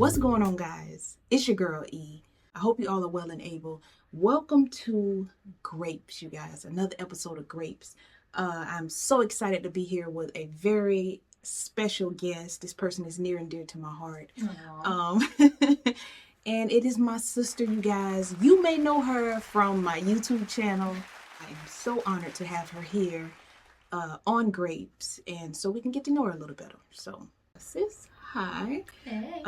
What's going on, guys? It's your girl E. I hope you all are well and able. Welcome to Grapes, you guys. Another episode of Grapes. I'm so excited to be here with a very special guest. This person is near and dear to my heart. And it is my sister, you guys. You may know her from my YouTube channel. I am so honored to have her here on Grapes, and so we can get to know her a little better. So, sis, hi. Hey.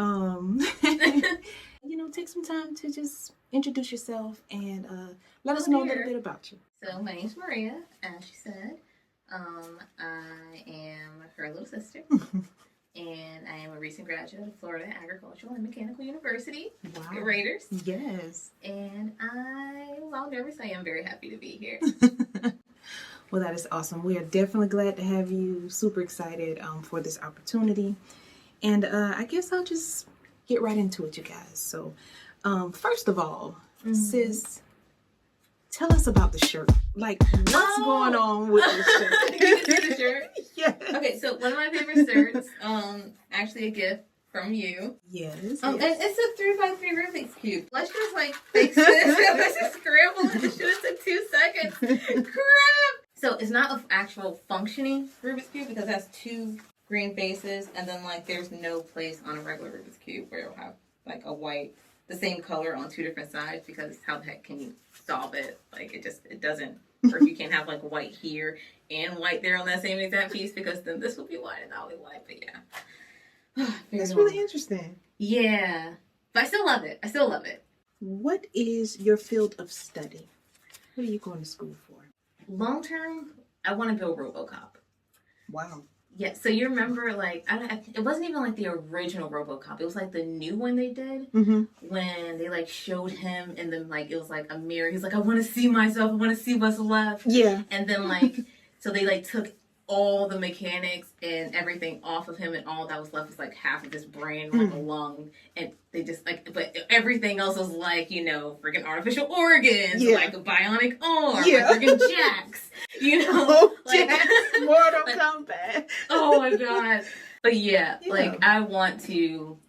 Take some time to just introduce yourself and let us know a little bit about you. So my name's Maria, as she said. I am her little sister, and I am a recent graduate of Florida Agricultural and Mechanical University. Wow. Raiders. Yes. And while nervous, I am very happy to be here. Well, that is awesome. We are definitely glad to have you. Super excited for this opportunity. And I guess I'll just get right into it, you guys. So, first of all, sis, tell us about the shirt. Like, what's going on with the shirt? You can see the shirt? Yeah. Okay, so one of my favorite shirts, actually a gift from you. Yes. And it's a 3x3 Rubik's Cube. Let's just fix this. Let's just scramble it. This should have took 2 seconds. Crap! So it's not an actual functioning Rubik's Cube because it has 2 green faces, and then there's no place on a regular Rubik's Cube where it'll have a white, the same color on 2 different sides, because how the heck can you solve it? It doesn't, or if you can't have white here and white there on that same exact piece, because then this will be white and that'll be white. But yeah. That's really interesting. Yeah. But I still love it. What is your field of study? What are you going to school for? Long term, I want to build RoboCop. Wow. Yeah, so you remember, it wasn't even the original RoboCop. It was the new one they did, when they showed him, and then it was a mirror. He's I want to see myself. I want to see what's left. Yeah. And then so they took all the mechanics and everything off of him, and all that was left was half of his brain, a lung, and they just but everything else was freaking artificial organs, a bionic arm, freaking jacks, Jacks, Mortal Kombat. Oh my god! But yeah, I want to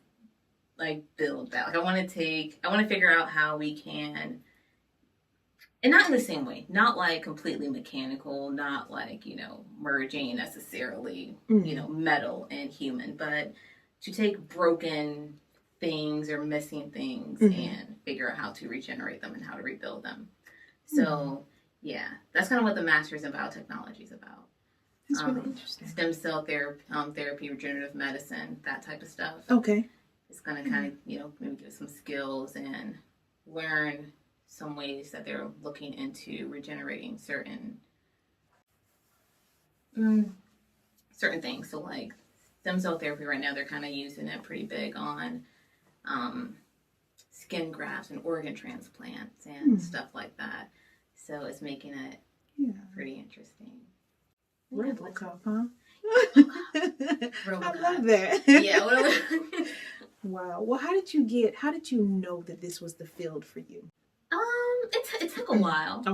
build that. I want to figure out how we can. And not in the same way, not completely mechanical, not merging necessarily, metal and human, but to take broken things or missing things and figure out how to regenerate them and how to rebuild them. So, yeah, that's kind of what the Masters in Biotechnology is about. That's really interesting. Stem cell therapy, regenerative medicine, that type of stuff. Okay. It's going to kind of, maybe give some skills and learn some ways that they're looking into regenerating certain things. So stem cell therapy right now, they're kind of using it pretty big on skin grafts and organ transplants and stuff like that. So it's making it pretty interesting. RoboCop, huh? RoboCop. I love that. Yeah. Wow. Well, how did you know that this was the field for you? It took a while.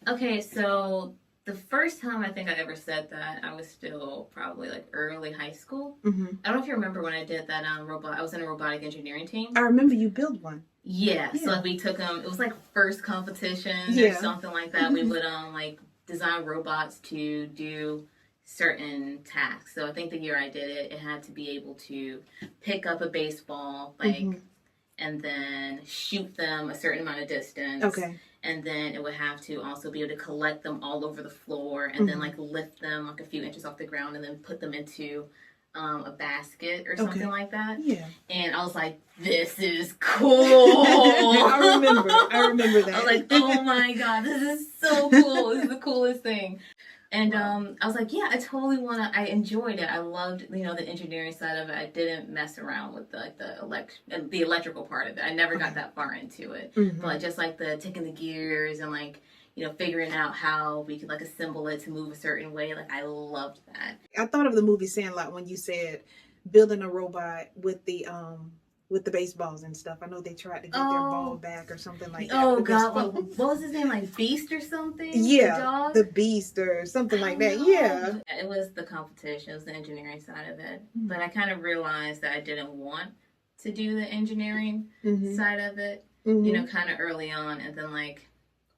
Okay, so the first time I think I ever said that, I was still probably early high school. I don't know if you remember when I did that robot. I was in a robotic engineering team. I remember you built one. Yeah. So we took them. It was first competition or something like that. We would design robots to do certain tasks. So I think the year I did it, it had to be able to pick up a baseball, and then shoot them a certain amount of distance. Okay. And then it would have to also be able to collect them all over the floor, and then lift them a few inches off the ground, and then put them into a basket or something like that. Yeah. And I was like, this is cool. I remember that. I was like, oh my god, this is so cool. This is the coolest thing. And I was like, yeah, I totally want to. I enjoyed it. I loved, the engineering side of it. I didn't mess around with the electrical part of it. I never got that far into it. But just the taking the gears and figuring out how we could assemble it to move a certain way. I loved that. I thought of the movie Sandlot when you said building a robot with the baseballs and stuff. I know they tried to get their ball back or something like that. Oh god, what was his name? Beast or something? Yeah, the Beast or something like that. Yeah. It was the competition. It was the engineering side of it. But I kind of realized that I didn't want to do the engineering side of it, you know, kind of early on. And then, like,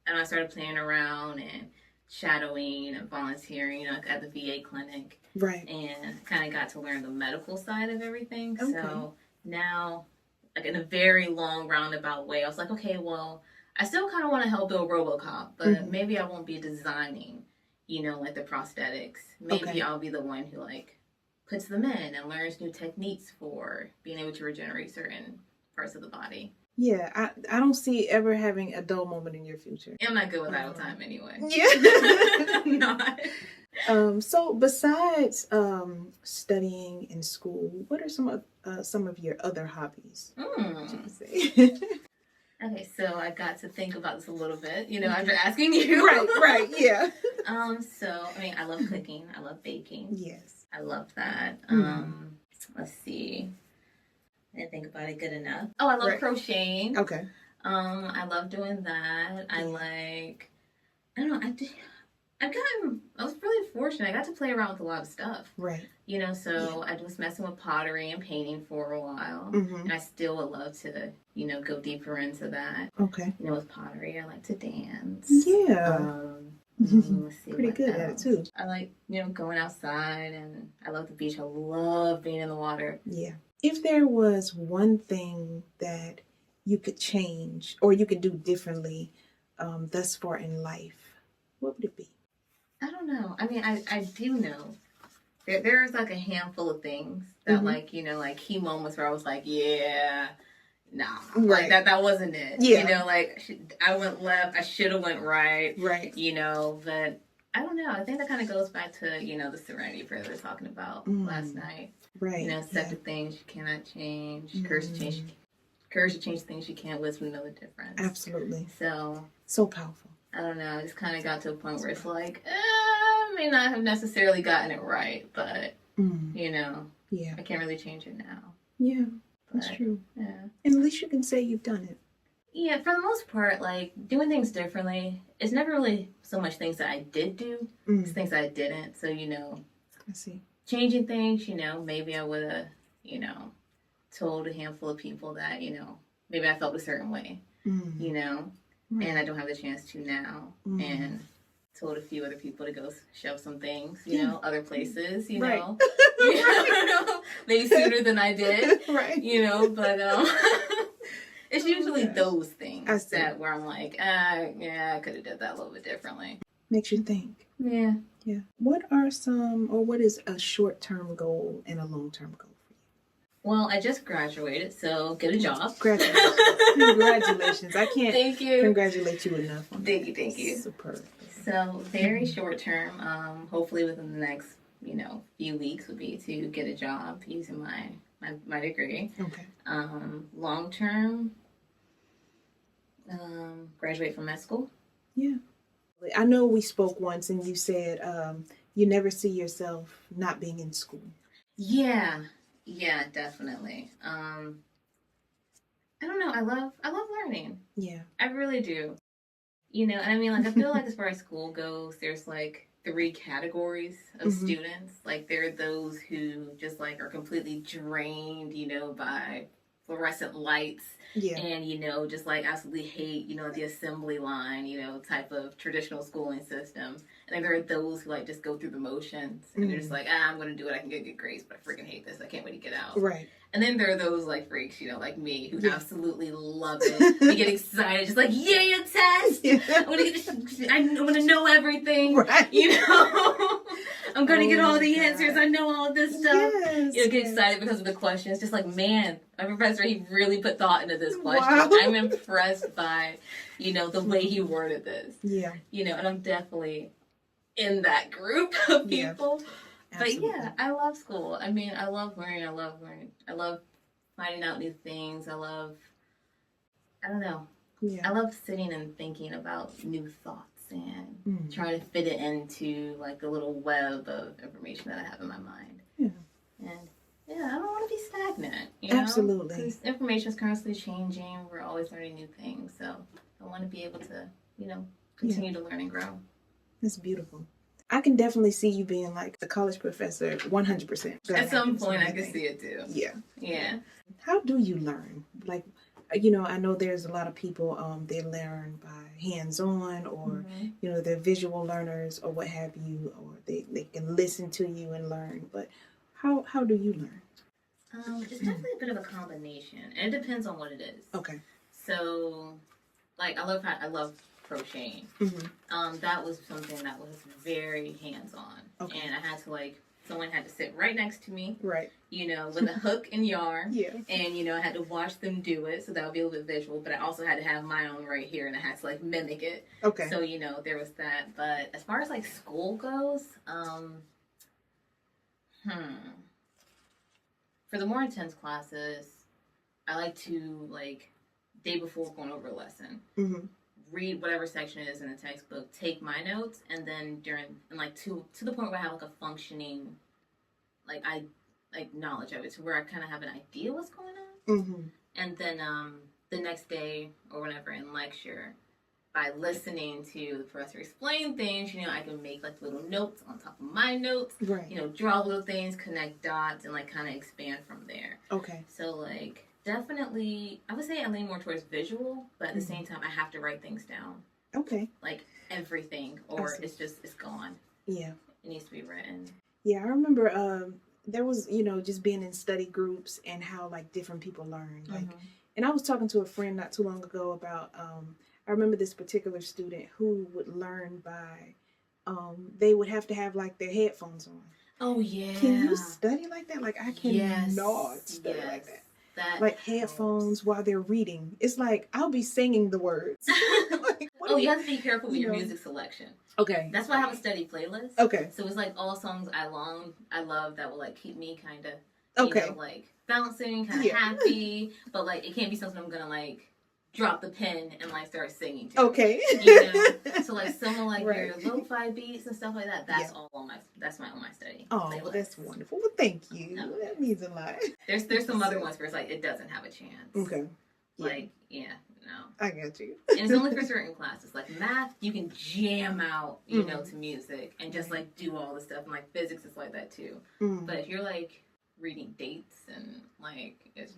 and I started playing around and shadowing and volunteering, you know, like at the VA clinic. Right. And kind of got to learn the medical side of everything. Okay. So now, like, in a very long roundabout way, I was like, okay, well, I still kind of want to help build RoboCop, but maybe I won't be designing, you know, like the prosthetics. Maybe I'll be the one who, like, puts them in and learns new techniques for being able to regenerate certain parts of the body. Yeah, I don't see ever having a dull moment in your future. I'm not good with idle time anyway. Yeah. Not. So besides studying in school, what are some of your other hobbies? Would you say? Okay, so I got to think about this a little bit, you know, after asking you. Right, yeah. So, I mean, I love cooking. I love baking. Yes. I love that. Let's see. I didn't think about it good enough. Oh, I love crocheting. Okay. I love doing that. I don't know, I was really fortunate. I got to play around with a lot of stuff. Right. You know, so I was messing with pottery and painting for a while. And I still would love to, you know, go deeper into that. Okay. You know, with pottery, I like to dance. Yeah. Let's see. Pretty good at it, too. I like, you know, going outside, and I love the beach. I love being in the water. Yeah. If there was one thing that you could change or you could do differently thus far in life, what would it be? I don't know. I mean, I do know. There's like a handful of things that, like, you know, like key moments where I was like, yeah, nah. Right. Like that wasn't it. Yeah. You know, like I went left. I should have went right. Right. You know, but I don't know. I think that kind of goes back to, you know, the serenity prayer we were talking about last night. Right. You know, accept things you cannot change. Courage to change things you can't. Wisdom to know the difference. Absolutely. So powerful. I don't know. I just kind of got to a point where it's like, I may not have necessarily gotten it right, but, you know, I can't really change it now. Yeah, that's true. Yeah. And at least you can say you've done it. Yeah, for the most part, like, doing things differently, it's never really so much things that I did do, it's things that I didn't. So, you know, I see. Changing things, you know, maybe I would have, you know, told a handful of people that, you know, maybe I felt a certain way, you know. And I don't have the chance to now. And told a few other people to go shove some things, you know, other places, you know. Maybe sooner than I did. Right. You know, but it's usually those things that where I'm like, yeah, I could have did that a little bit differently. Makes you think. Yeah. Yeah. What is a short-term goal and a long-term goal? Well, I just graduated, so get a job. Congratulations. Congratulations. I can't Thank you. Congratulate you enough. Thank you. Superb. So very short term, hopefully within the next, you know, few weeks would be to get a job using my degree. Okay. Long term, graduate from med school. Yeah. I know we spoke once and you said you never see yourself not being in school. Yeah, definitely. I don't know. I love learning. Yeah. I really do. You know, and I mean, like, I feel like as far as school goes, there's like 3 categories of students. Like, there are those who just like are completely drained, you know, by fluorescent lights. Yeah. And, you know, just like absolutely hate, you know, the assembly line, you know, type of traditional schooling system. And then there are those who like just go through the motions and they're just like, I'm going to do it. I can get good grades, but I freaking hate this. I can't wait to get out. Right. And then there are those like freaks, you know, like me, who absolutely love it. They get excited, just like, yay, a test! I'm gonna know everything. Right. You know, I'm gonna get all the answers. I know all of this stuff. Yes, you know, get excited because of the questions. Just like, man, my professor, he really put thought into this question. Wow. I'm impressed by, you know, the way he worded this. Yeah. You know, and I'm definitely in that group of people. Yeah. Absolutely. But yeah, I love school. I mean, I love learning. I love finding out new things. I don't know. Yeah. I love sitting and thinking about new thoughts and trying to fit it into like the little web of information that I have in my mind. Yeah. And yeah, I don't want to be stagnant. You know? Absolutely. Because information is constantly changing. We're always learning new things. So I want to be able to, you know, continue to learn and grow. That's beautiful. I can definitely see you being like the college professor 100%. At some point, I can see it too. Yeah. Yeah. How do you learn? Like, I know there's a lot of people, they learn by hands-on or, they're visual learners or what have you, or they can listen to you and learn. But how do you learn? It's definitely a bit of a combination. And it depends on what it is. Okay. So, like, I love crocheting. That was something that was very hands-on. Okay. And I had to, someone had to sit right next to me. Right. With a hook and yarn. Yeah. And, I had to watch them do it. So that would be a little bit visual. But I also had to have my own right here. And I had to, mimic it. Okay. So, there was that. But as far as, school goes, for the more intense classes, I like to, day before going over a lesson, read whatever section it is in the textbook, take my notes, and then to the point where I have, a functioning, knowledge of it, to where I kind of have an idea what's going on. And then the next day or whenever in lecture, by listening to the professor explain things, I can make little notes on top of my notes. Right. Draw little things, connect dots, and kind of expand from there. Okay. So definitely, I would say I lean more towards visual, but at the same time, I have to write things down. Okay. Everything, or it's gone. Yeah. It needs to be written. Yeah, I remember there was, just being in study groups and how different people learn. And I was talking to a friend not too long ago about I remember this particular student who would learn by, they would have to have their headphones on. Oh, yeah. Can you study like that? I cannot study like that. Headphones while they're reading. It's I'll be singing the words. You have to be careful with your music selection. Okay. That's why I have a study playlist. Okay. So it's all songs I love that will keep me kind of, bouncing, kind of happy. But it can't be something I'm going to drop the pen and start singing to. Okay. So some of your lo-fi beats and stuff like that, that's all on my study. Oh, well, that's wonderful. Well, thank you. No. That means a lot. There's some other ones where it's it doesn't have a chance. Okay. No. I got you. And it's only for certain classes. Math, you can jam out, to music and just do all the stuff. And physics is like that too. But if you're reading dates and it's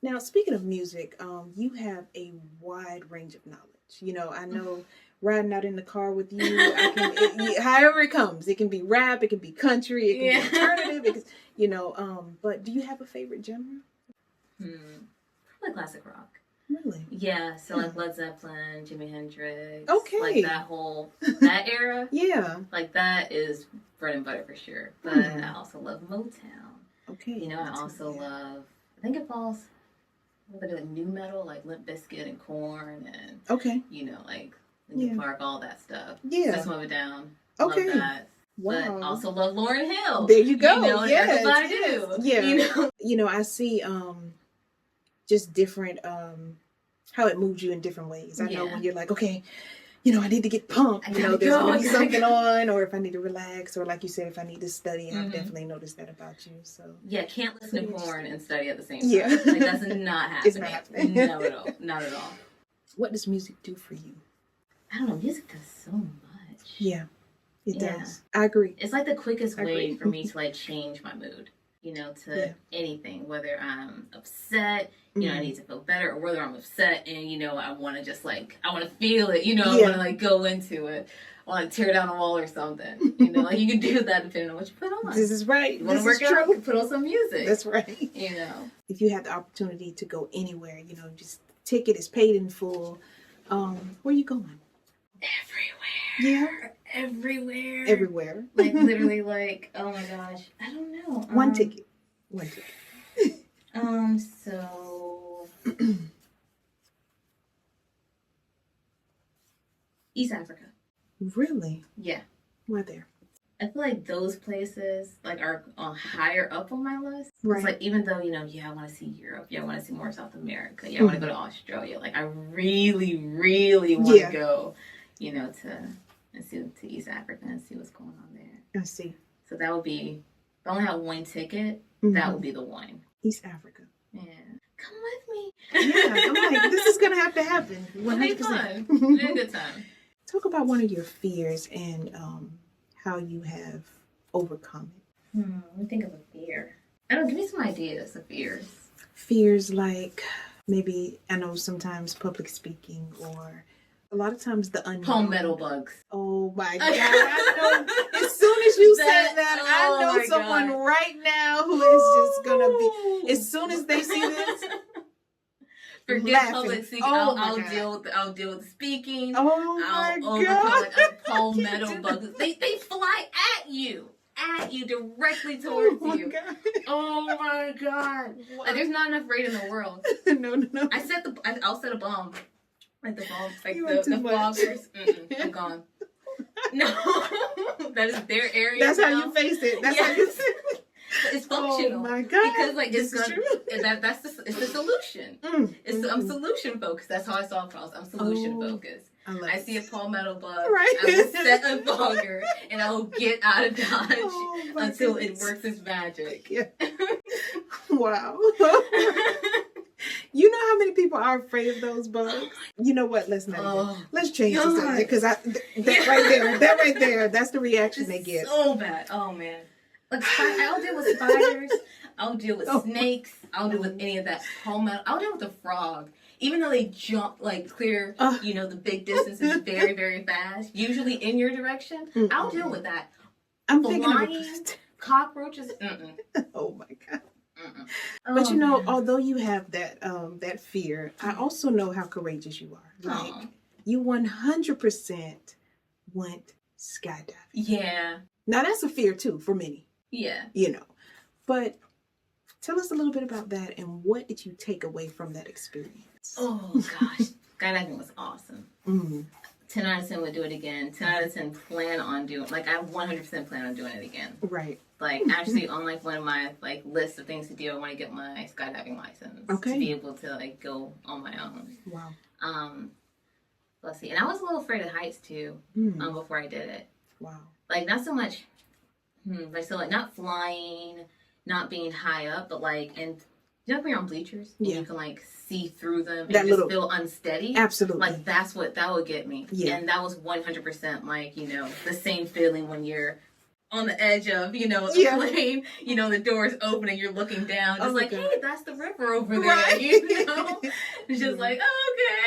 Now, speaking of music, you have a wide range of knowledge. I know riding out in the car with you, however it comes. It can be rap, it can be country, it can be alternative. But do you have a favorite genre? Probably classic rock. Really? Yeah, so Led Zeppelin, Jimi Hendrix. Okay. That era. Yeah. That is bread and butter for sure. But I also love Motown. Okay. I also love, I think it falls a little bit new metal, Limp Bizkit and Korn and Linkin Park, all that stuff. Yeah. System of a Down. Okay. Love that. Wow. But also love Lauryn Hill. There you go. Everybody do. Yeah. I see just different how it moves you in different ways. I know when you're okay, I need to get pumped. There's going to be something on, or if I need to relax, or like you said, if I need to study. I've definitely noticed that about you. So can't listen to porn and study at the same time. Yeah, that's not happening. It's not happening. No, at all. Not at all. What does music do for you? I don't know. Music does so much. Yeah, it does. I agree. It's the quickest way for me to change my mood. To anything, whether I'm upset, I need to feel better, or whether I'm upset and, I want to just I want to feel it, I want to go into it. I want to tear down a wall or something, you can do that depending on what you put on. This is right. You want to work out, you can put on some music. That's right. If you had the opportunity to go anywhere, just ticket is paid in full, where are you going? Everywhere. Yeah. Everywhere. Literally, oh my gosh, I don't know. One ticket. So East Africa. Really? Yeah. Why there? I feel those places are higher up on my list. Right. It's even though I want to see Europe, I want to see more South America, I want to go to Australia. I really, really want to go, to East Africa and see what's going on there. I see. So that would be, if I only have one ticket, that would be the one. East Africa. Yeah. Come with me. Yeah, I'm this is going to have to happen. 100%. It'll be fun. It'll be a good time. talk about one of your fears and how you have overcome it. Let me think of a fear. I don't give me some ideas of fears. Fears like maybe, I know sometimes public speaking, or a lot of times the unknown. Palmetto bugs. Oh my God. I know. As soon as you said that, I know someone right now who is just going to be, as soon as they see this, forget public speaking. I'll deal with the speaking. Oh my God. Like palmetto bugs. They fly at you directly towards you. God. Oh my God. Wow. Like, there's not enough rate in the world. No. I'll set a bomb. Like the bomb, like You the foggers. I'm gone. No, that is their area. That's now. how you face it. That's how you face it. But it's functional. Oh my God. Because like this is true. It's the solution. I'm solution focused. That's how I solve problems. I'm solution focused. I see a palmetto bug. Right. I will set a fogger and I will get out of Dodge until goodness. it works its magic. Yeah. Wow. You know how many people are afraid of those bugs? You know what? Let's not. Let's change the subject, because that right there, that's the reaction they get. So bad. Oh man. Like I'll deal with spiders. I'll deal with snakes. I'll deal with any of that palmetto. I'll deal with the frog. Even though they jump like clear, the big distances very, very fast, usually in your direction, I'll deal with that. I'm Flying, thinking of cockroaches. Oh my God. But you know, although you have that that fear, I also know how courageous you are. Like you 100% went skydiving. Yeah. Now that's a fear too for many. Yeah. You know, but tell us a little bit about that and what did you take away from that experience? Oh gosh, skydiving was awesome. 10 out of 10 would do it again. 10 out of 10 plan on doing. Like I 100% plan on doing it again. Right. Like actually on like one of my like lists of things to do, I want to get my skydiving license to be able to like go on my own. Wow. Let's see. And I was a little afraid of heights too. Before I did it. Wow. Like not so much. Like not flying, not being high up, but like and you know when you're on bleachers and you can like see through them and just feel unsteady. Absolutely. Like that would get me. Yeah. And that was 100% like the same feeling when you're on the edge of, the plane, the doors open and you're looking down. Just hey, that's the river over there, right. It's just like,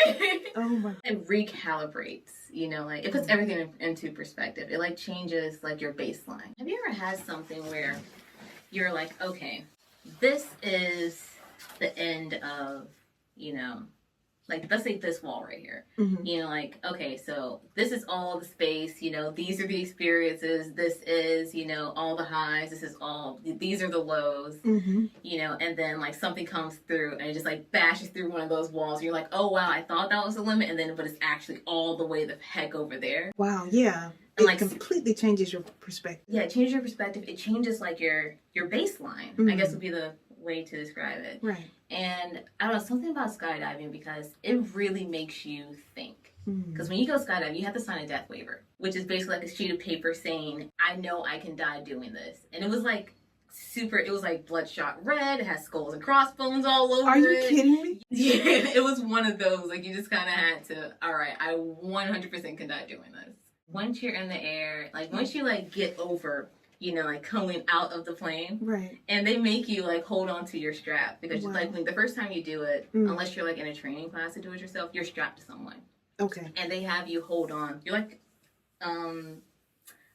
okay. Oh my. It recalibrates, like it puts everything into perspective. It like changes like your baseline. Have you ever had something where you're like, okay, this is the end of, like let's say this wall right here, like, okay, so this is all the space, these are the experiences, this is, all the highs, these are the lows, and then like something comes through and it just like bashes through one of those walls. You're like, oh wow, I thought that was the limit, but it's actually all the way the heck over there. Wow, yeah. And it like completely changes your perspective. Yeah, it changes your perspective. It changes like your baseline, I guess would be the way to describe it. Right. And I don't know, something about skydiving because it really makes you think. Because when you go skydiving, you have to sign a death waiver, which is basically like a sheet of paper saying, I know I can die doing this. And it was like it was like bloodshot red. It has skulls and crossbones all over it. Are you kidding me? Yeah, it was one of those. Like you just kind of had to, all right, I 100% can die doing this. Once you're in the air, like once you like get over like coming out of the plane. Right. And they make you like hold on to your strap because like when the first time you do it, unless you're like in a training class to do it yourself, you're strapped to someone. Okay. And they have you hold on. You're like, oh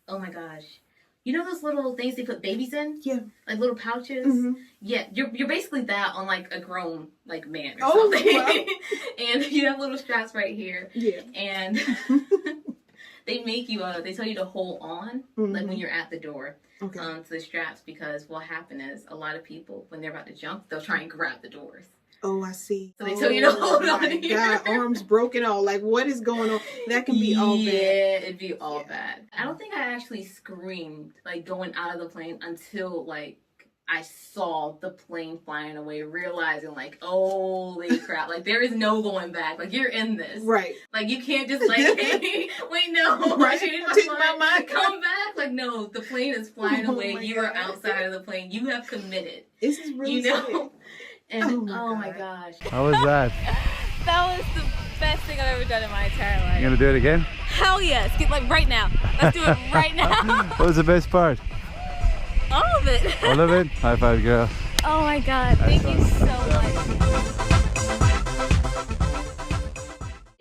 my gosh. You know those little things they put babies in? Yeah. Like little pouches? Yeah. You're basically that on like a grown like man or something. Wow. And you have little straps right here. Yeah. And they make you, they tell you to hold on, like when you're at the door, to the straps, because what happened is a lot of people, when they're about to jump, they'll try and grab the doors. Oh, I see. So they tell you to hold on to God, arms broken all. Like, what is going on? That can be all bad. Yeah, it'd be all bad. I don't think I actually screamed, like, going out of the plane until, like, I saw the plane flying away, realizing like, holy crap, like there is no going back. Like you're in this. Right. Like you can't just like, hey, wait, no. Right. Take my mind. Come back. Like, no, the plane is flying away. You are outside of the plane. You have committed. This is really And oh my gosh. How was that? That was the best thing I've ever done in my entire life. You gonna do it again? Hell yes. Get like right now. Let's do it right now. What was the best part? All of it. All of it? High five, girl. Oh my God. Thank you so much.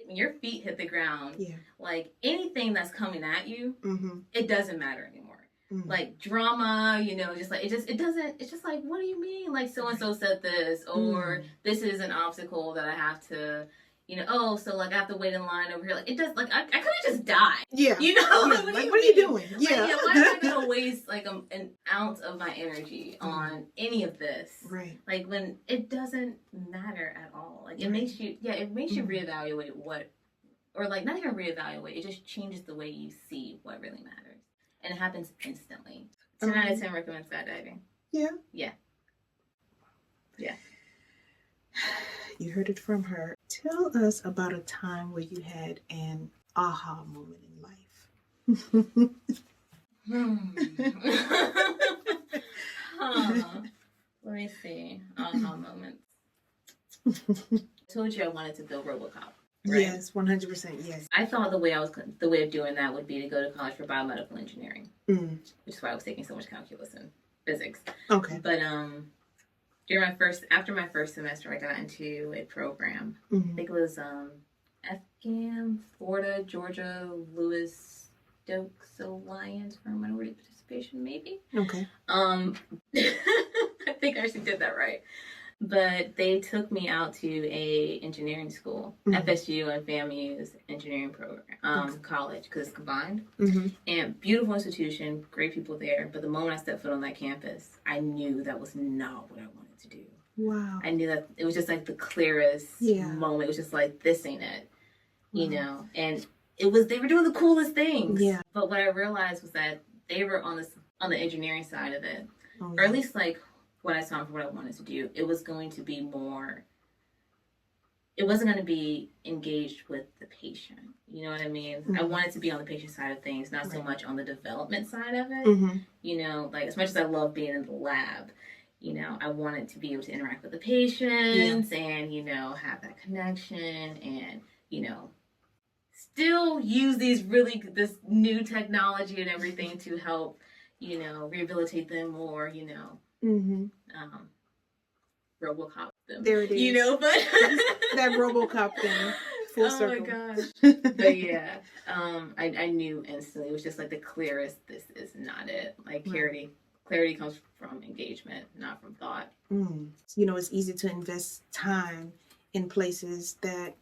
When your feet hit the ground, Yeah. like anything that's coming at you, Mm-hmm. it doesn't matter anymore. Mm-hmm. Like drama, you know, just like it doesn't, it's just like, what do you mean? Like so and so said this, or this is an obstacle that I have to, you know, oh, so like I have to wait in line over here. Like it does, like I could have just died. Yeah. You know, Yeah. like, What do are you mean? doing? Like, Yeah. why am I gonna waste like an ounce of my energy on any of this? Right. Like when it doesn't matter at all. Like it makes you, it makes you reevaluate what, or like not even reevaluate. It just changes the way you see what really matters, and it happens instantly. 10 out of 10 recommend skydiving. Yeah. Yeah. Yeah. You heard it from her. Tell us about a time where you had an aha moment in life. Let me see. Aha moments. I told you I wanted to build RoboCop. Right? Yes, 100%. Yes. I thought the way of doing that would be to go to college for biomedical engineering, which is why I was taking so much calculus and physics. Okay. But after my first semester, I got into a program. I think it was FGAM, Florida, Georgia, Lewis, Stokes Alliance for Minority Participation, maybe. Okay. I think I actually did that right. But they took me out to a engineering school, FSU and FAMU's engineering program, college, because it's combined. And beautiful institution, great people there. But the moment I stepped foot on that campus, I knew that was not what I wanted to do. Wow. I knew that it was just like the clearest moment. It was just like, this ain't it, you know? And they were doing the coolest things. Yeah. But what I realized was that they were on the engineering side of it, Oh, or at least like, what I saw for what I wanted to do, it was going to be more, it wasn't going to be engaged with the patient. You know what I mean? I wanted to be on the patient side of things, not so much on the development side of it. You know, like as much as I love being in the lab, you know, I wanted to be able to interact with the patients and, you know, have that connection and, you know, still use this new technology and everything to help, you know, rehabilitate them or, you know, RoboCop them. There it is. You know, but that RoboCop thing. Full circle. Oh my gosh. But yeah, I knew instantly. It was just like the clearest. This is not it. Like clarity comes from engagement, not from thought. You know, it's easy to invest time in places that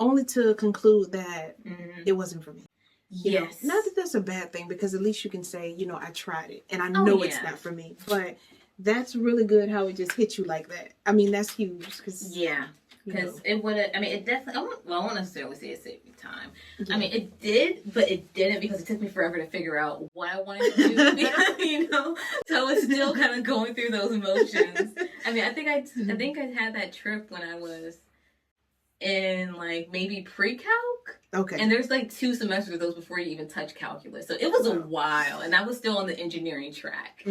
only to conclude that it wasn't for me. You know, not that that's a bad thing, because at least you can say, you know, I tried it and I know it's not for me. But that's really good how it just hit you like that. I mean, that's huge. Because it would have, I mean, it definitely, I won't necessarily say it saved me time. I mean, it did, but it didn't, because it took me forever to figure out what I wanted to do, you know? So I was still kind of going through those emotions. I mean, I think I had that trip when I was in like maybe pre-calc. Okay. And there's like 2 semesters of those before you even touch calculus. So it was a while, and I was still on the engineering track.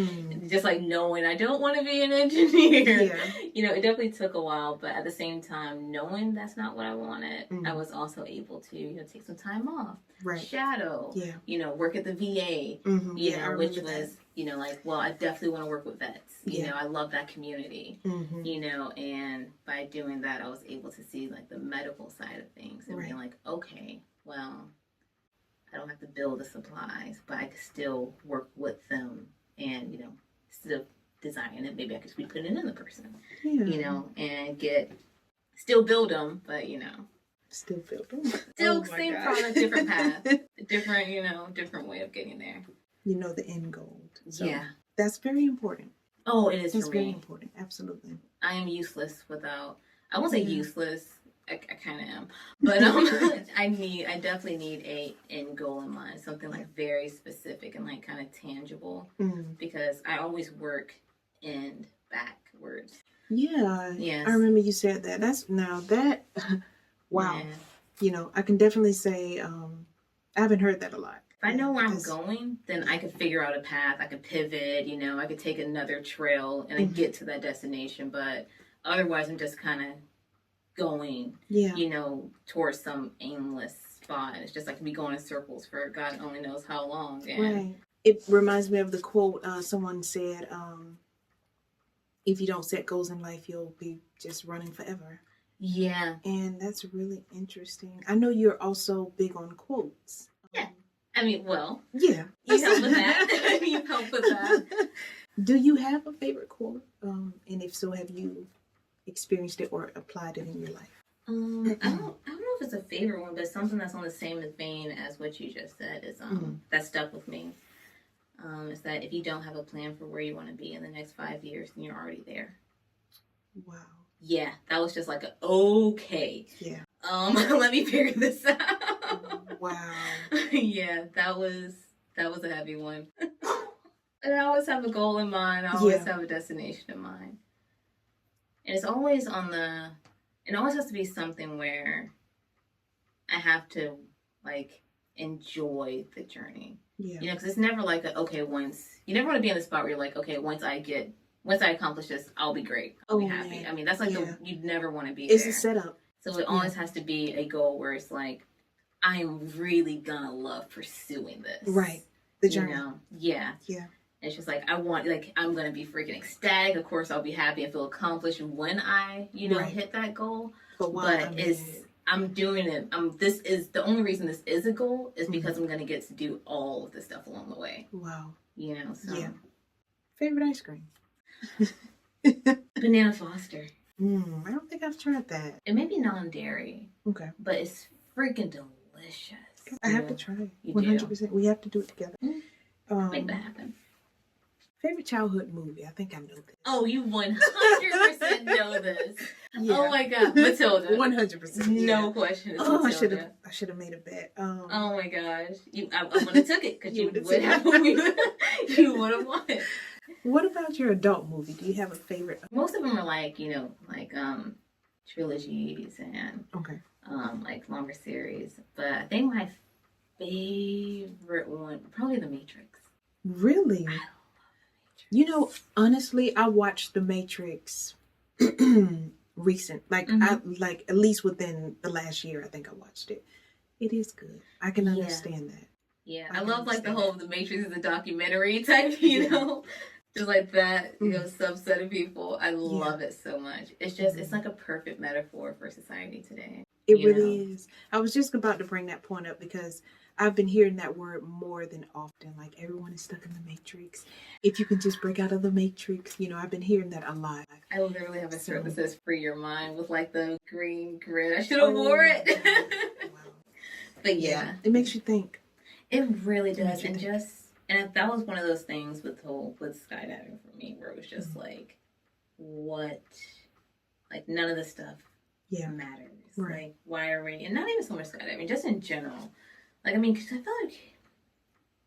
Just like knowing I don't want to be an engineer. You know, it definitely took a while, but at the same time, knowing that's not what I wanted, I was also able to, you know, take some time off. Shadow. You know, work at the VA. You know, which was, you know, like, well, I definitely want to work with vets. You know, I love that community. You know, and by doing that, I was able to see like the medical side of things and being like, okay, well, I don't have to build the supplies, but I can still work with them and, you know, still design it. Maybe I could be putting it in the person, you know, and still build them, but, you know. Still build them. Still same product, different path. Different, you know, different way of getting there. You know, the end goal. So yeah. That's very important. Oh, it is for me. That's very important. Absolutely. I am useless without, I won't say useless. I kind of am, but I definitely need a end goal in mind, something like very specific and like kind of tangible, because I always work end backwards. Yeah. Yes. I remember you said that. Wow. Yeah. You know, I can definitely say I haven't heard that a lot. If I know where I'm going, then I can figure out a path. I can pivot, you know, I could take another trail and I get to that destination. But otherwise, I'm just kind of going, Yeah. towards some aimless spot. It's just like me going in circles for God only knows how long. And Right. It reminds me of the quote someone said, if you don't set goals in life, you'll be just running forever. yeah. And that's really interesting. I know you're also big on quotes. Yeah. I mean, well, Yeah. you help with that. You help with that. Do you have a favorite quote? And if so, have you experienced it or applied it in your life? I don't know if it's a favorite one, but something that's on the same vein as what you just said is that stuck with me. Is that if you don't have a plan for where you want to be in the next 5 years, then you're already there. Wow. Yeah, that was just like okay. Yeah. Let me figure this out. Wow. Yeah, that was a heavy one. And I always have a goal in mind. I always have a destination in mind. And it's always it always has to be something where I have to like enjoy the journey. Yeah. Because it's never like you never want to be in the spot where you're like, okay, once I accomplish this, I'll be great. I'll be happy. Man. I mean, that's like you'd never want to be It's there. a setup. So it always has to be a goal where it's like, I'm really gonna love pursuing this. Right. The journey. Yeah. Yeah. It's just like, I'm gonna be freaking ecstatic. Of course, I'll be happy and feel accomplished when I, hit that goal. But I'm doing it. This is the only reason this is a goal is because I'm gonna get to do all of this stuff along the way. Wow. So. Yeah. Favorite ice cream? Banana Foster. I don't think I've tried that. It may be non-dairy. Okay. But it's freaking delicious. I have to try it. You 100%. We have to do it together. Make that happen. Favorite childhood movie? I think I know this. Oh, you 100% know this. Yeah. Oh my God, Matilda. 100%. No question. It's Oh, Matilda. I should have made a bet. Oh my gosh, I would have took it because you would've would have. You would have won it. What about your adult movie? Do you have a favorite? Most of them are like trilogies and Okay. like longer series. But I think my favorite one probably The Matrix. Really? Honestly, I watched The Matrix recent. I at least within the last year, I think I watched it. It is good. I can understand that. Yeah, I love like the whole The Matrix is a documentary type, just like that, subset of people. I love it so much. It's just, it's like a perfect metaphor for society today. It really is. I was just about to bring that point up because I've been hearing that word more than often. Like, everyone is stuck in the Matrix. If you can just break out of the Matrix, I've been hearing that a lot. I literally have a shirt that says "Free Your Mind" with like the green grid. I should have wore it. Wow. But yeah, it makes you think. It really does, and that was one of those things with skydiving for me, where it was just like, what, like none of this stuff matters. Right. Like, why are we? And not even so much skydiving, just in general. Like, I mean, because I feel like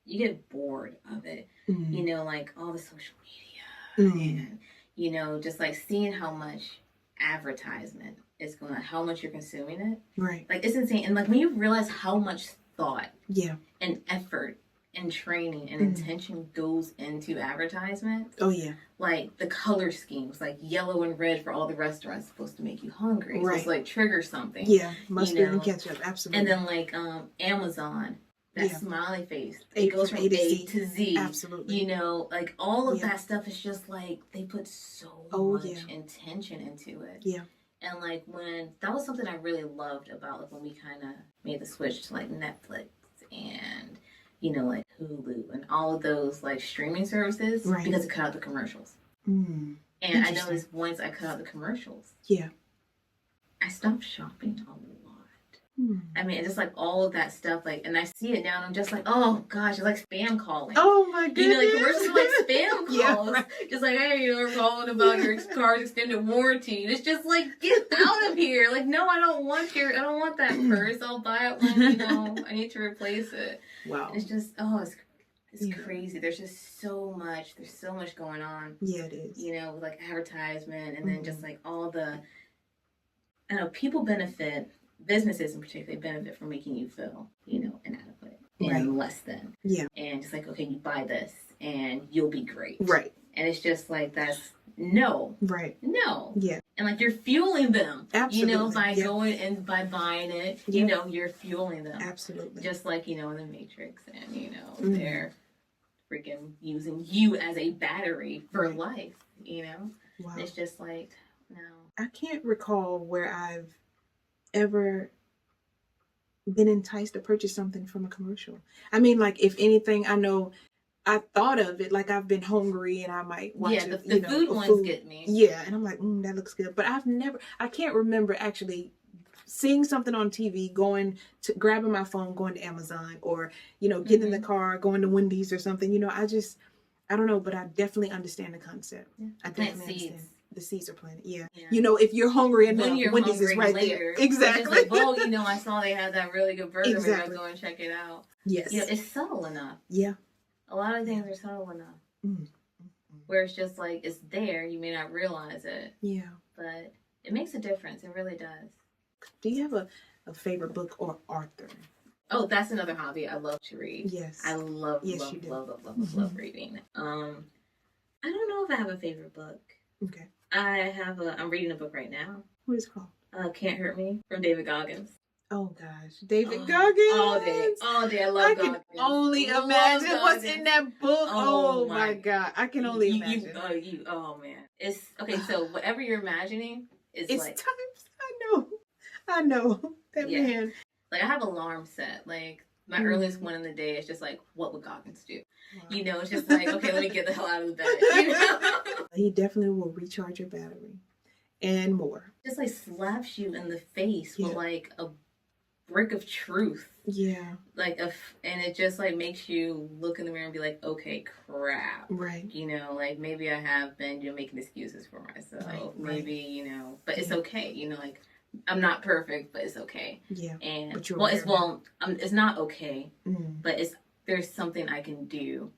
you get bored of it, like all the social media, and just like seeing how much advertisement is going on, how much you're consuming it. Right. Like, it's insane. And like when you realize how much thought and effort and training and intention goes into advertisement. Oh yeah. Like the color schemes, like yellow and red for all the restaurants, supposed to make you hungry. Right. Supposed to like trigger something. Yeah, mustard and ketchup, absolutely. And then like Amazon, that smiley face, it goes from A to Z. Absolutely. Like all of that stuff is just like they put so much intention into it. Yeah. And like when that was something I really loved about like when we kind of made the switch to like Netflix and like Hulu and all of those like streaming services because it cut out the commercials. And I noticed once I cut out the commercials, I stopped shopping a lot. I mean, it's just like all of that stuff, like, and I see it now, and I'm just like, oh gosh, it's like spam calling. Oh my goodness, like commercials are like spam calls, just like, hey, we're calling about your car's extended warranty, and it's just like, get out of here! Like, no, I don't want that purse. I'll buy it when I need to replace it. Wow, and it's just, it's crazy. There's just so much. There's so much going on. Yeah, it is. With like advertisement, and then just like all the, I know people benefit. Businesses in particular benefit from making you feel, inadequate and less than. Yeah. And just like, okay, you buy this and you'll be great. Right. And it's just like, that's No. Right. No. Yeah. And like you're fueling them, Absolutely. by Yeah. going and by buying it, Yeah. you're fueling them. Absolutely. Just like, in the Matrix, and, Mm-hmm. they're freaking using you as a battery for Right. life, Wow. It's just like, no. I can't recall where I've ever been enticed to purchase something from a commercial. I mean, like, if anything, I know I thought of it, like I've been hungry and I might watch it. The food ones get me. Yeah, and I'm like, that looks good. But I can't remember actually seeing something on TV, grabbing my phone, going to Amazon, or, getting in the car, going to Wendy's or something. I don't know, but I definitely understand the concept. Yeah. I definitely understand. The seeds are planted. Yeah. Yeah. If you're hungry enough, when you're Wendy's hungry is right later, there. Exactly. Like, I saw they had that really good burger. Exactly. Maybe I'll go and check it out. Yes. It's subtle enough. Yeah. A lot of things are subtle enough. Mm. Where it's just like, it's there, you may not realize it. Yeah. But it makes a difference. It really does. Do you have a favorite book or author? Oh, that's another hobby. I love to read. Yes. I love reading. I don't know if I have a favorite book. Okay. I'm reading a book right now. What is it called? Can't Hurt Me, from David Goggins. Oh gosh, David Goggins. All day. I love Goggins. I can only imagine what's in that book. Oh my god, I can only imagine. Oh man, it's okay. So whatever you're imagining is it's like times. I know that man. Like I have alarm set. Like my earliest one in the day is just like, what would Goggins do? Wow. It's just like, okay, let me get the hell out of the bed. He definitely will recharge your battery and more. Just like slaps you in the face with like a brick of truth. Yeah. And it just like makes you look in the mirror and be like, okay, crap. Right. Like maybe I have been making excuses for myself. Right. Maybe, but it's okay. Like I'm not perfect, but it's okay. Yeah. And it's not okay, but there's something I can do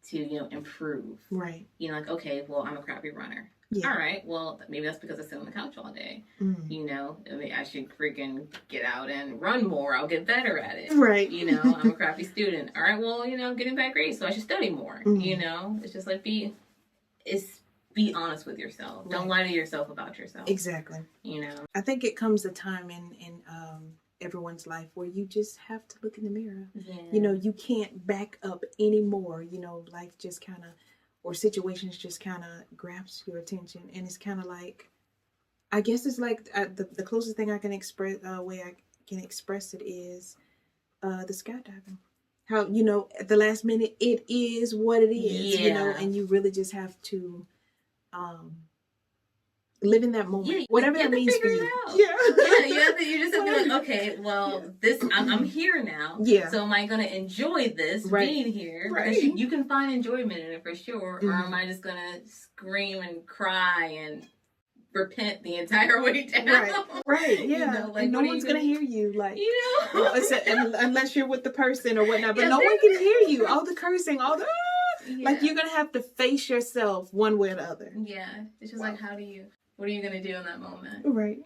to, improve. Right. Like, okay, well, I'm a crappy runner. Yeah. All right, well, maybe that's because I sit on the couch all day. I should freaking get out and run more. I'll get better at it. Right. I'm a crappy student. All right, well, I'm getting bad grades, so I should study more. It's just like be honest with yourself. Right. Don't lie to yourself about yourself. Exactly. I think it comes a time in everyone's life where you just have to look in the mirror. Yeah. You can't back up anymore. Life just kind of, or situations just kind of grabs your attention, and it's kind of like, I guess it's like the closest thing I can express, way I can express it is the skydiving. How at the last minute it is what it is. And you really just have to live in that moment, whatever that means for you. You just have to be like, okay, well, I'm here now. Yeah. So am I going to enjoy this being here? Right. Because you can find enjoyment in it for sure. Or am I just going to scream and cry and repent the entire way down? Right. Yeah. And no one's going to hear you. Like, unless you're with the person or whatnot. But no one can hear you. All the cursing, all the... Yeah. Like you're going to have to face yourself one way or the other. Yeah. It's just like, what are you going to do in that moment? Right.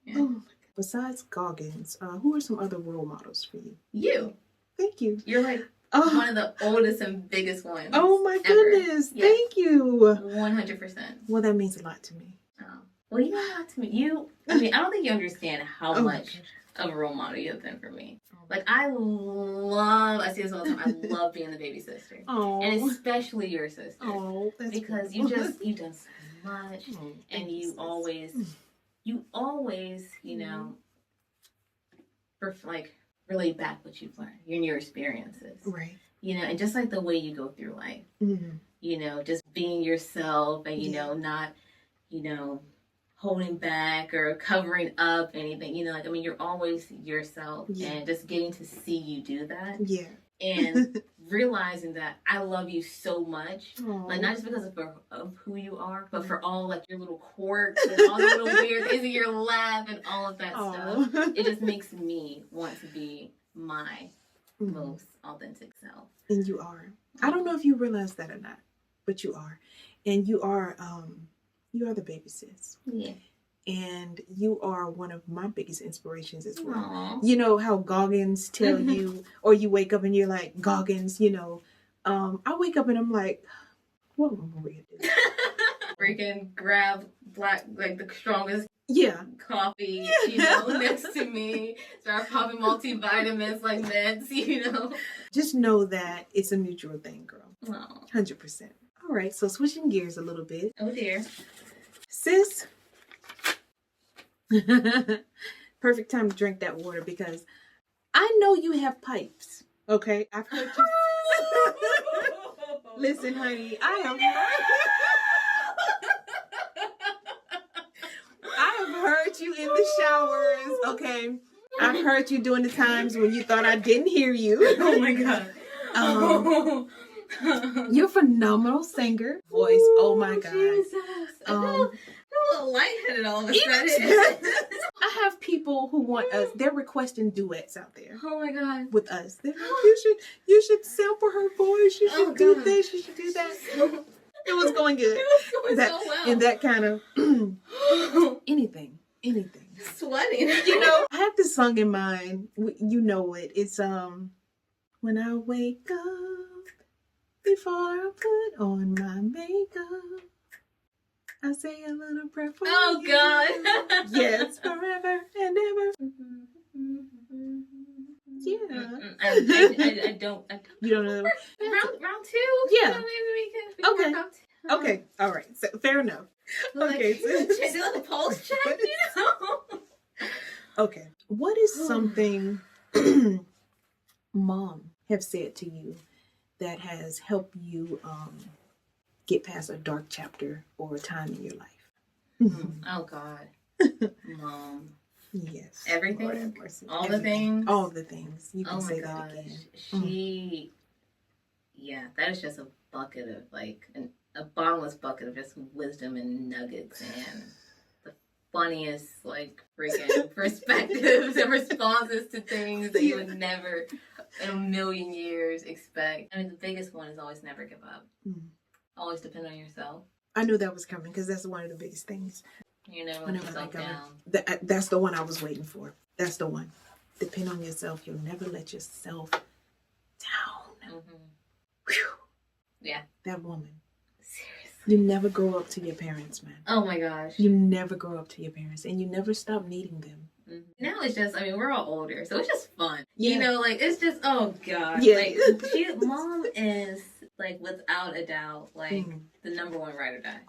Yeah. Oh, besides Goggins, who are some other role models for you? You. Thank you. You're like one of the oldest and biggest ones. Oh my goodness. Yes. Thank you. 100%. Well, that means a lot to me. Oh. Well, you know a lot to me. I don't think you understand how much of a role model you have been for me. Like, I say this all the time, I love being the baby sister. Oh. And especially your sister. Oh, that's because cool. you've done so much. And you always, relate back what you've learned in your experiences. Right. And just like the way you go through life. Mm-hmm. Just being yourself and, not, holding back or covering up anything. You're always yourself. Yeah. And just getting to see you do that. Yeah. And realizing that I love you so much. Aww. Like, not just because of who you are, but for all, like, your little quirks and all the little weird things in your laugh and all of that stuff. It just makes me want to be my most authentic self. And you are. I don't know if you realize that or not, but you are. And you are the baby sis. Yeah. And you are one of my biggest inspirations as well. Aww. You know how Goggins tell you, or you wake up and you're like, Goggins, I wake up and I'm like, what would Maria do? freaking grab like the strongest Yeah. coffee, next to me. Start popping multivitamins like meds, Just know that it's a mutual thing, girl. Oh. 100%. All right, so switching gears a little bit. Oh dear. Sis, perfect time to drink that water because I know you have pipes, okay? I've heard you. Listen, honey, I have heard you in the showers, okay? I've heard you during the times when you thought I didn't hear you. Oh my God. You're a phenomenal singer. Voice, oh my God. Jesus. I feel a little lightheaded all of a sudden. I have people who want us, they're requesting duets out there. Oh my God. With us. They're like, you should sample her voice. You should do this. You should do that. It was going good. It was going so well. And that kind of anything. Sweating. I have this song in mind. You know it. It's when I wake up, before I put on my makeup, I say a little prayer for Oh you. God. Yes, forever and ever. Yeah. I don't. You don't know. Round two. Yeah. Maybe we can. Okay. Work out. Okay. All right. So, fair enough. Like, Okay. do like a pulse check. Okay. What is something mom have said to you that has helped you get past a dark chapter or a time in your life? Oh God. Mom. Yes. Everything? Lord have mercy. All the things? All the things. You can Oh my say gosh. that again. She, yeah, that is just a bucket of a bottomless bucket of just wisdom and nuggets and the funniest freaking perspectives and responses to things that you would never in a million years expect. I mean, the biggest one is always never give up. Always depend on yourself. I knew that was coming because that's one of the biggest things. You never let yourself down. That's the one I was waiting for. That's the one. Depend on yourself. You'll never let yourself down. Whew. Yeah. That woman. Seriously. You never grow up to your parents, man. Oh my gosh. You never grow up to your parents and you never stop needing them. Now it's just, we're all older, so it's just fun. Yeah. It's just, oh God. Yeah. Mom is, without a doubt, the number one ride or die.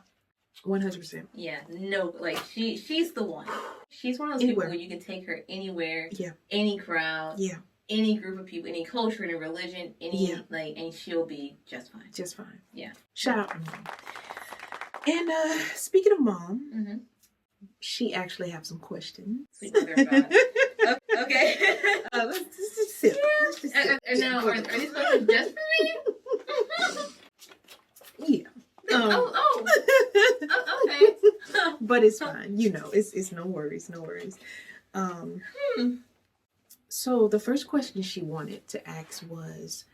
100%. Yeah, no, she's the one. She's one of those people where you can take her anywhere, any crowd, any group of people, any culture, any religion, and she'll be just fine. Just fine. Yeah. Shout out to mom. And speaking of mom, she actually have some questions. Sweet mother of God. Okay. Let's just sit. Let's just sit. And now, are these questions just for me? Yeah. Okay. But it's fine. It's no worries. So the first question she wanted to ask was,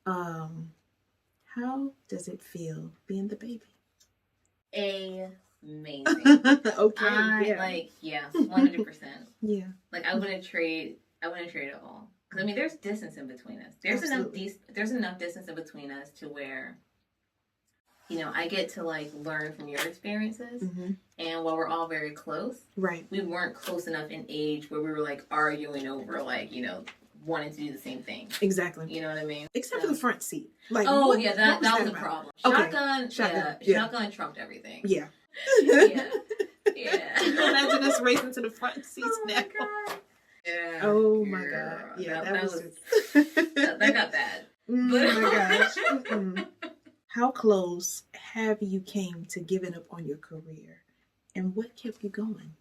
how does it feel being the baby? Amazing. Okay. 100%. Yeah. I wouldn't trade it all. Because there's distance in between us. There's enough distance in between us to where I get to learn from your experiences, and while we're all very close, right, we weren't close enough in age where we were arguing over wanting to do the same thing. Exactly. You know what I mean? Except for the front seat. That was the problem. Shotgun trumped everything. Yeah. Yeah. Imagine us racing to the front seats now. God. Yeah. Oh my God. Yeah, that was that got bad. Oh my gosh. How close have you came to giving up on your career, and what kept you going?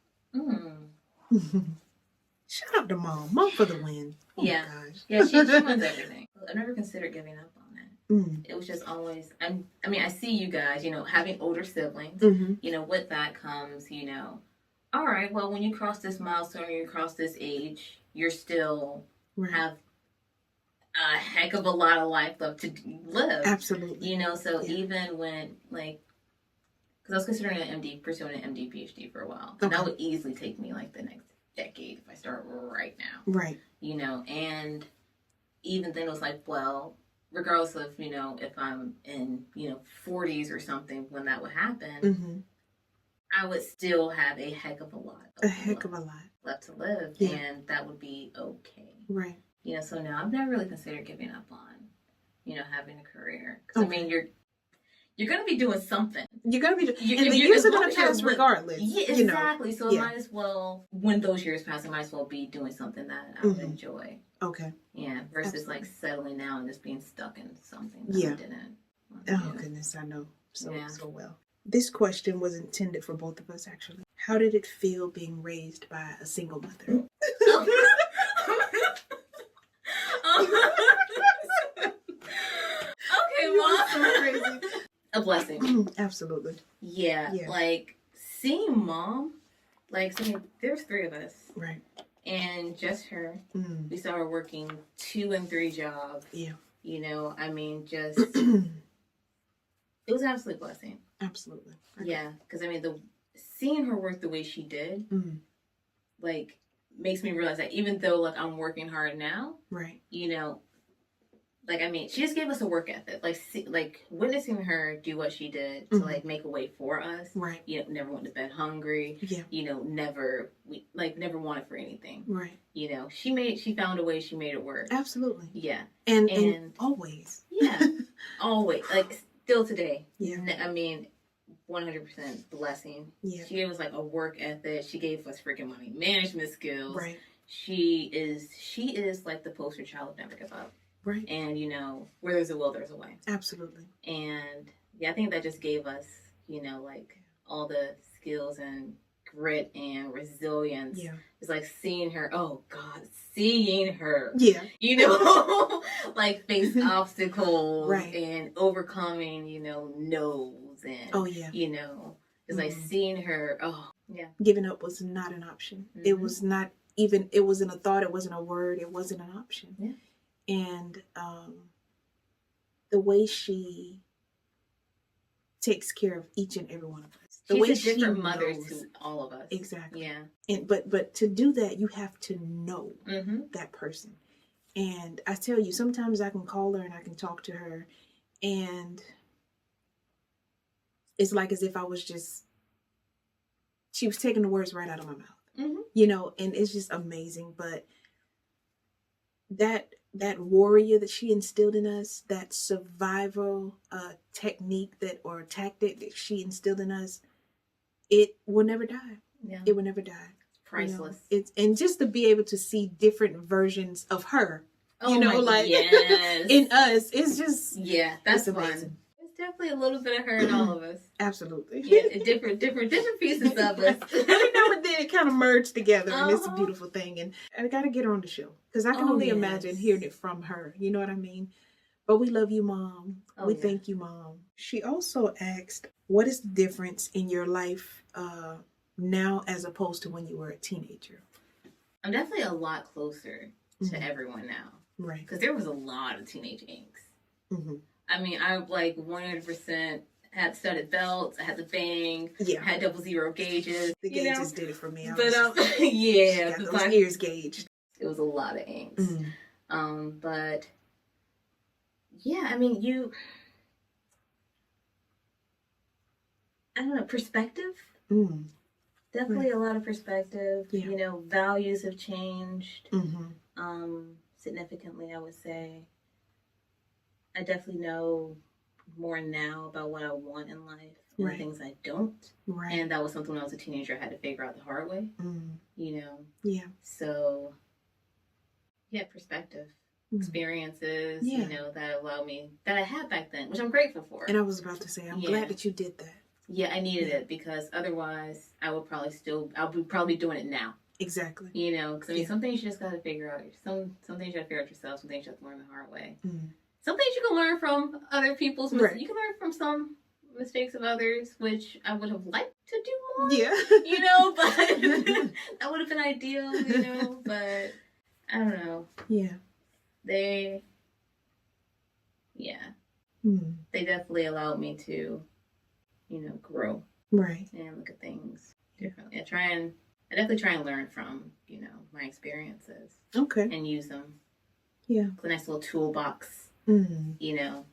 Shout out to mom for the win. Oh my gosh. Yeah, she wins everything. I've never considered giving up on that. It was just always, I see you guys, having older siblings, with that comes, all right, well, when you cross this milestone or you cross this age, you're still have a heck of a lot of life left to live. Absolutely. So even when, because I was considering pursuing an MD, PhD for a while. And that would easily take me, the next decade if I start right now. Right. And even then it was well, regardless of, if I'm in, 40s or something when that would happen, Mm-hmm. I would still have a heck of a lot. Left to live. Yeah. And that would be okay. Right. So now I've never really considered giving up on, having a career. Because, Okay. you're going to be doing something. You're going to be, You- and if the you- years as are long going as to you're pass with- regardless. Yeah, you know. exactly. So Yeah. I might as well, when those years pass, I might as well be doing something that I would Mhm. enjoy. Okay. Yeah, versus Absolutely. like settling down and just being stuck in something that Yeah. I didn't. want to Oh do. goodness, I know so Yeah. so well. This question was intended for both of us, actually. How did it feel being raised by a single mother? Okay, You are Mom. so crazy. A blessing. Absolutely. Yeah, Yeah. like seeing Mom, there's 3 of us, Right. and just her. Mm. We saw her working 2 and 3 jobs. Yeah. Just it was an absolute blessing. Absolutely. Yeah, because seeing her work the way she did, Mm. makes me realize that even though I'm working hard now, Right. she just gave us a work ethic. Witnessing her do what she did to Mhm. make a way for us. Right. Never went to bed hungry. Yeah. Never wanted for anything. Right. She found a way. She made it work. Absolutely. Yeah. And always. Yeah. Always. Still today. Yeah. 100% blessing. Yeah. She gave us a work ethic. She gave us freaking money management skills. Right. She is the poster child of never give up. Right. And where there's a will, there's a way. Absolutely. And I think that just gave us, all the skills and grit and resilience. Yeah. It's seeing her, oh God, seeing her, Yeah. face obstacles Right. and overcoming, no's and, Oh yeah. it's seeing her, oh yeah. Giving up was not an option. It Mhm. was not even, it wasn't a thought, it wasn't a word, it wasn't an option. Yeah. And the way she takes care of each and every one of us. The way She's a different she mother knows. to all of us. Exactly. Yeah. And but to do that, you have to know Mm-hmm. that person. And I tell you, sometimes I can call her and I can talk to her, and it's as if she was taking the words right out of my mouth. Mm-hmm. And it's just amazing. But that warrior that she instilled in us, that survival technique or tactic that she instilled in us, it will never die. Yeah. It will never die. Priceless. It's, and just to be able to see different versions of her, Yes. in us, it's just Yeah, that's it's fun. amazing. There's definitely a little bit of her in all of us. Absolutely. Yeah, different pieces of us. Every now and then it kind of merged together, and it's a Uh-huh. beautiful thing. And I got to get her on the show because I can Oh, only yes. imagine hearing it from her. You know what I mean? But we love you, Mom. Oh, We yeah. thank you, Mom. She also asked, what is the difference in your life now as opposed to when you were a teenager? I'm definitely a lot closer to Mhm. everyone now Right. because there was a lot of teenage angst. Mm-hmm. I 100% had studded belts. I had the bang. I Yeah. had 00 gauges. The you know? gauges did it for me. I But was yeah, got the those fact- ears gauged. it was a lot of angst. Mm. But yeah, I don't know, perspective. Mm. Definitely a lot of perspective. Yeah. Values have changed Mm-hmm. significantly, I would say. I definitely know more now about what I want in life and Right. things I don't. Right. And that was something when I was a teenager I had to figure out the hard way, Mm. Yeah. So, yeah, perspective, Mm. experiences, Yeah. that allowed me, that I had back then, which I'm grateful for. And I was about to say, I'm Yeah. glad that you did that. Yeah, I needed Yeah. it because otherwise I'll be probably doing it now. Exactly. Because Yeah. some things you just gotta figure out. Some things you gotta figure out yourself. Some things you have to learn the hard way. Mm. Some things you can learn from other people's mistakes. Right. You can learn from some mistakes of others, which I would have liked to do more. Yeah. But that would have been ideal. But I don't know. Yeah. They Mm. definitely allowed me to, grow Right. and look at things differently. I definitely try and learn from, my experiences Okay. and use them. Yeah. It's a nice little toolbox You know.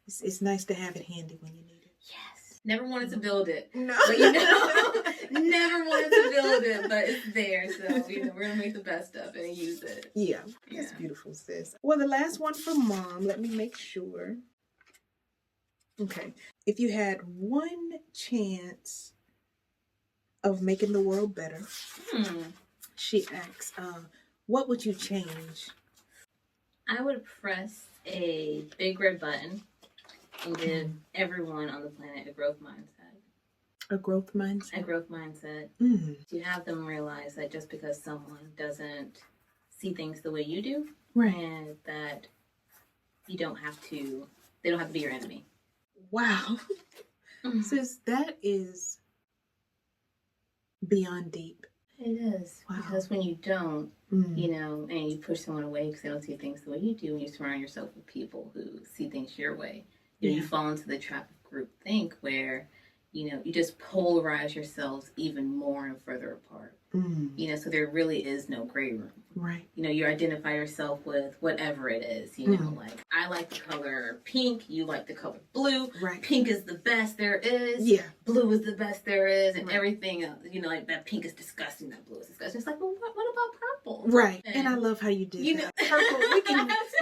It's nice to have it handy when you need it. Yes. Never wanted to build it. No. But you know, never wanted to build it, but it's there. So, you know, we're going to make the best of it and use it. Yeah, that's beautiful, sis. Well, the last one from Mom, let me make sure. Okay. If you had one chance of making the world better, she asks, what would you change? I would press a big red button and give everyone on the planet a growth mindset. A growth mindset? A growth mindset. To have them realize that just because someone doesn't see things the way you do, right, and that they don't have to be your enemy. Wow. Sis, that is beyond deep. It is. Wow. Because when you don't, you know, and you push someone away because they don't see things the way you do, and you surround yourself with people who see things your way, you know, you fall into the trap of groupthink where, you know, you just polarize yourselves even more and further apart. You know, so there really is no gray room. Right. You know, you identify yourself with whatever it is, you know, like I like the color pink, you like the color blue. Right. Pink is the best there is. Yeah. Blue is the best there is, and everything else, you know, like that pink is disgusting, that blue is disgusting. It's like, well, what about purple? Right. And I love how you did that. Purple,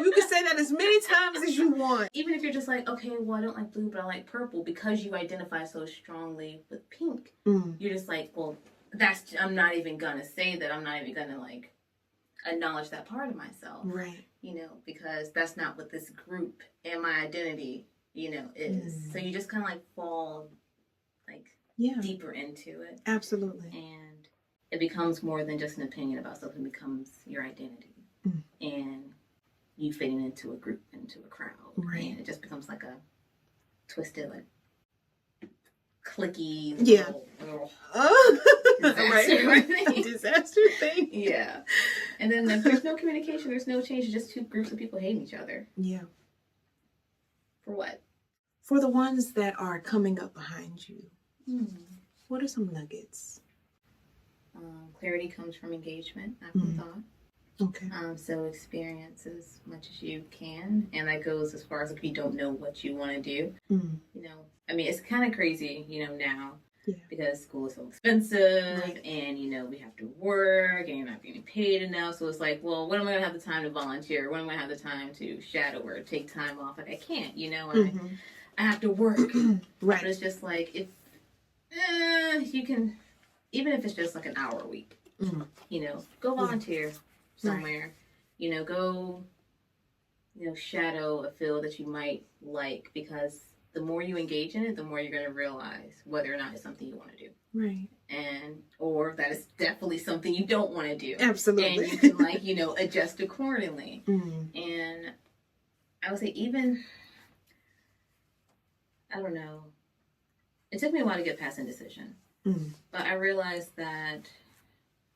you can say that as many times as you want. Even if you're just like, okay, well, I don't like blue, but I like purple, because you identify so strongly with pink, you're just like, well, I'm not even gonna say that. I'm not even gonna like acknowledge that part of myself. Right. You know, because that's not what this group and my identity, you know, is. So you just kind of like fall like deeper into it. Absolutely. And it becomes more than just an opinion about something. It becomes your identity. And you fitting into a group, into a crowd. Right. And it just becomes like a twisted, like clicky little disaster thing. Yeah. And then there's no communication, there's no change, it's just two groups of people hating each other. Yeah. For what? For the ones that are coming up behind you, what are some nuggets? Clarity comes from engagement, not from thought. Okay. So experience as much as you can, and that goes as far as if you don't know what you want to do. You know, I mean, it's kind of crazy, you know, now because school is so expensive, and you know we have to work, and you're not getting paid enough. So it's like, well, when am I gonna have the time to volunteer? When am I gonna have the time to shadow or take time off? Like I can't, you know. I have to work. Right. But it's just like if you can, even if it's just like an hour a week, you know, go volunteer somewhere, you know, go, you know, shadow a field that you might like, because the more you engage in it, the more you're going to realize whether or not it's something you want to do. Right. And, or that it's definitely something you don't want to do. Absolutely. And you can, like, you know, adjust accordingly. And I would say even, I don't know, it took me a while to get past indecision. But I realized that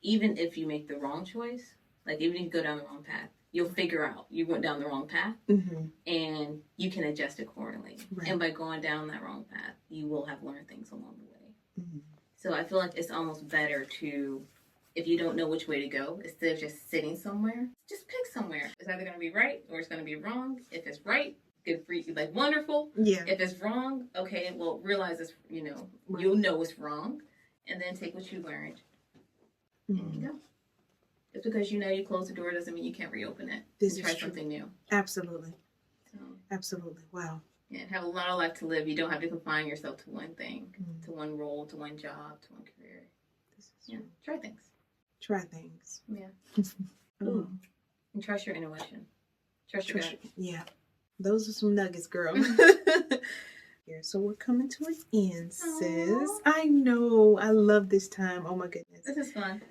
even if you make the wrong choice, like even if you go down the wrong path, you'll figure out you went down the wrong path, and you can adjust accordingly. Right. And by going down that wrong path, you will have learned things along the way. So I feel like it's almost better to, if you don't know which way to go, instead of just sitting somewhere, just pick somewhere. It's either going to be right or it's going to be wrong. If it's right, good for you, like wonderful. Yeah. If it's wrong, okay, well, realize it's, you know, you'll know it's wrong, and then take what you learned and go. Just because you know you close the door doesn't mean you can't reopen it. This is try true. Something new. Absolutely. So, absolutely. Wow. Yeah, have a lot of life to live. You don't have to confine yourself to one thing, to one role, to one job, to one career. Try things. Try things. Yeah. And trust your intuition. Trust your gut. Yeah. Those are some nuggets, girl. Here, so we're coming to an end, sis. I know. I love this time. Oh my goodness. This is fun.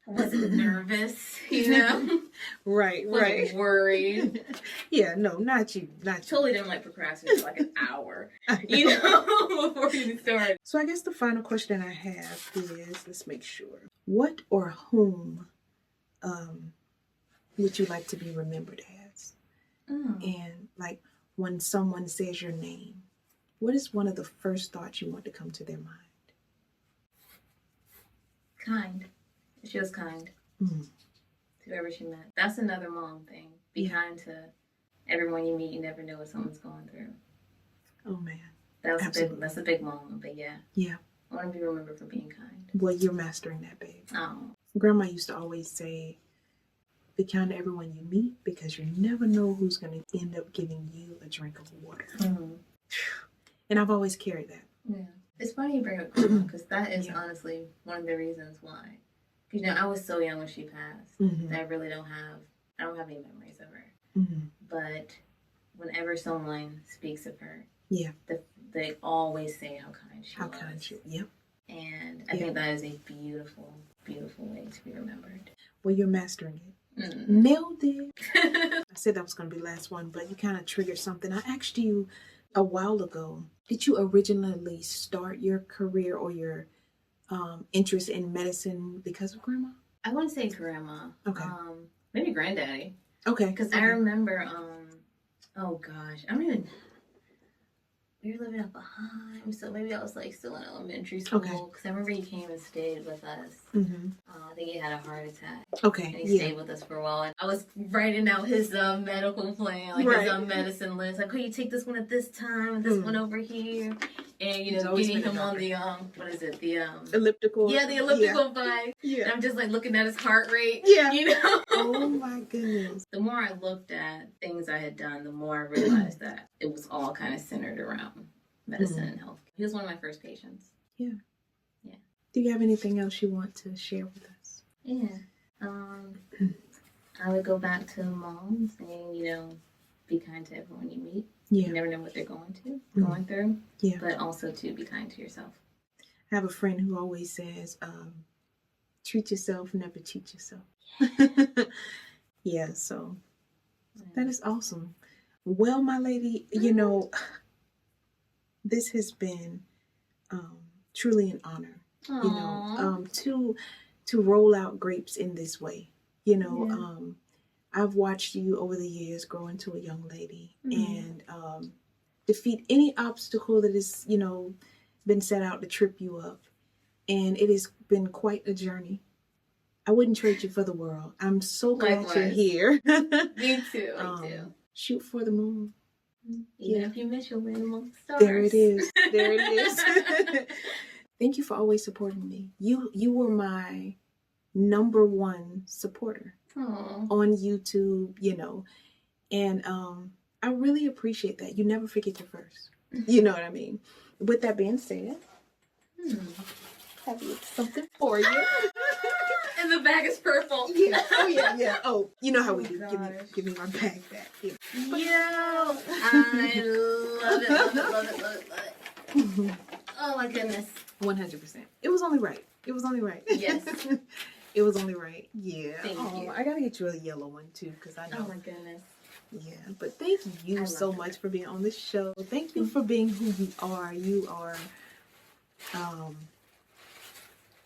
I wasn't nervous, you know? Right. Worried. Yeah, no, not you. Totally didn't like procrastinate for like an hour, you know, before we even started. So I guess the final question I have is, let's make sure. What or whom would you like to be remembered as? And like when someone says your name, what is one of the first thoughts you want to come to their mind? Kind. She was kind to whoever she met. That's another mom thing. Be kind to everyone you meet, you never know what someone's going through. Oh man. That's a big moment, but yeah. Yeah. I want to be remembered for being kind. Well, you're mastering that, babe. Oh. Grandma used to always say, be kind to everyone you meet because you never know who's going to end up giving you a drink of water. Mm-hmm. And I've always carried that. Yeah. It's funny you bring up grandma because that is honestly one of the reasons why. Because, I was so young when she passed that I really don't have any memories of her. Mm-hmm. But whenever someone speaks of her, yeah, they always say how kind she was. How kind she was. Yep. And I think that is a beautiful, beautiful way to be remembered. Well, you're mastering it. Mm. Nailed it. I said that was going to be the last one, but you kind of triggered something. I asked you a while ago, did you originally start your career or your interest in medicine because of grandma? I wouldn't say grandma. Okay. Maybe granddaddy. Okay. Because I remember, oh gosh, I don't even, we were living up behind, so maybe I was like still in elementary school. Okay. Because I remember he came and stayed with us. Mm-hmm. I think he had a heart attack. Okay. And he stayed with us for a while. And I was writing out his medical plan, like his medicine list. Like, oh, you take this one at this time, and this one over here. And, getting him on the, what is it? The, elliptical. Yeah, the elliptical bike. Yeah. And I'm just like looking at his heart rate. Yeah. Oh my goodness. The more I looked at things I had done, the more I realized that it was all kind of centered around medicine and health. He was one of my first patients. Yeah. Yeah. Do you have anything else you want to share with us? Yeah. I would go back to mom saying, be kind to everyone you meet. Yeah. You never know what they're going through. Yeah. But also to be kind to yourself. I have a friend who always says, treat yourself, never cheat yourself. Yeah, so that is awesome. Well, my lady, this has been truly an honor, to roll out grapes in this way. I've watched you over the years grow into a young lady and defeat any obstacle that is, been set out to trip you up. And it has been quite a journey. I wouldn't trade you for the world. I'm so glad you're here. Me too. Me too. Shoot for the moon. Even if you miss, you'll win among the stars. There it is. There it is. Thank you for always supporting me. You were my number one supporter. Aww. On YouTube, and I really appreciate that. You never forget your first. You know what I mean? With that being said, have something for you. And the bag is purple. Yeah. Oh yeah. Oh, you know how we do. Give me my bag back. Yeah. Yo, I love it. Oh my goodness. 100%. It was only right. Yes. It was only right. Yeah. Thank you. I gotta get you a yellow one too, because I know. Oh my goodness. Yeah, but thank you so much for being on the show. Thank you for being who you are. You are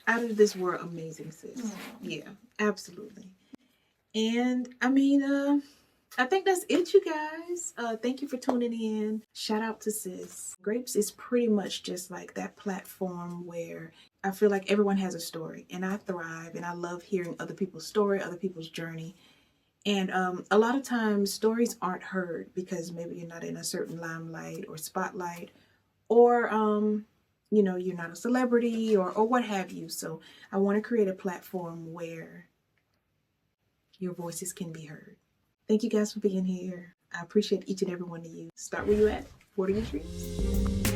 out of this world amazing, sis. Aww. Yeah, absolutely. And I think that's it, you guys. Thank you for tuning in. Shout out to sis. Grapes is pretty much just like that platform where I feel like everyone has a story, and I thrive, and I love hearing other people's story, other people's journey. And a lot of times stories aren't heard because maybe you're not in a certain limelight or spotlight, or you're not a celebrity or what have you. So I want to create a platform where your voices can be heard. Thank you guys for being here. I appreciate each and every one of you. Start where you at. Water your trees.